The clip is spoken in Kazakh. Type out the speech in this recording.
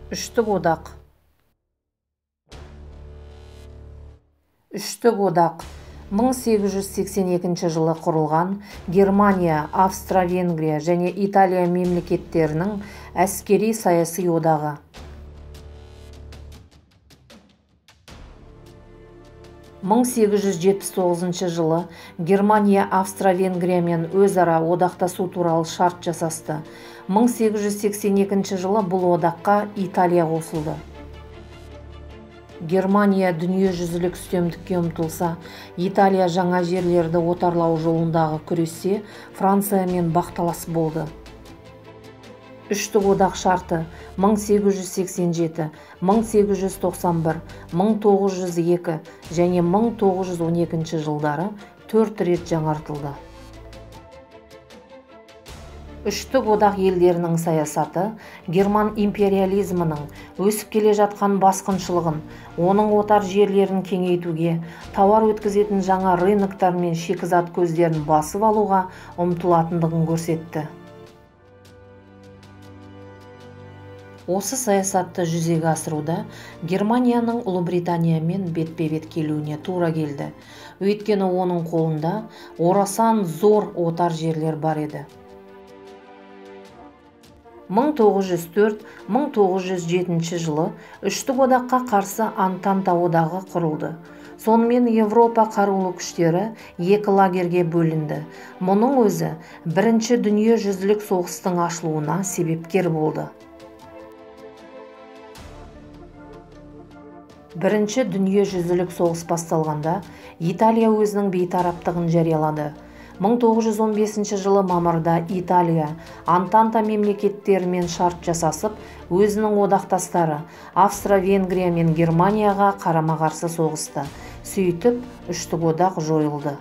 Үштік одақ. Үштік одақ 1882 жылы құрылған Германия, Австро-Венгрия және Италия мемлекеттерінің әскери саяси одағы. Мың 1879 жылы Германия Австро-Венгриямен өзара одақтасу туралы шарт жасасты. 1882 жылы бұл одаққа Италия қосылды. Германия дүниежүзілік үстемдікке ұмтылса, Италия жаңа жерлерді отарлау жолындағы күресте Франциямен бақталас болды. Үштік одақ шарты 1887, 1891, 1902 және 1912 жылдары 4 рет жаңартылды. Үштік одақ елдерінің саясаты герман империализмінің өсіп келе жатқан басқыншылығын, оның отар жерлерін кеңейтуге, тауар өткізетін жаңа рыноктар мен шикізат көздерін басып алуға ұмтылатындығын көрсетті. Осы саясатты жүзеге асыруда Германияның Ұлыбританиямен бетпе-бет келуіне тура келді. Өйткені оның қолында орасан зор отар жерлер бар еді. 1904-1907 жылы Үштік одаққа қарсы Антанта одағы құрылды. Сонымен Европа қарулы күштері екі лагерге бөлінді. Мұның өзі Бірінші дүниежүзілік соғыстың ашылуына себепкер болды. Бірінші дүниежүзілік соғыс басталғанда Италия өзінің бейтараптығын жариялады. 1915 жылы мамырда Италия Антанта мемлекеттерімен шарт жасасып, өзінің одақтастары Австро-Венгрия мен Германияға қарама-қарсы соғысты. Сөйтіп, үштік одақ жойылды.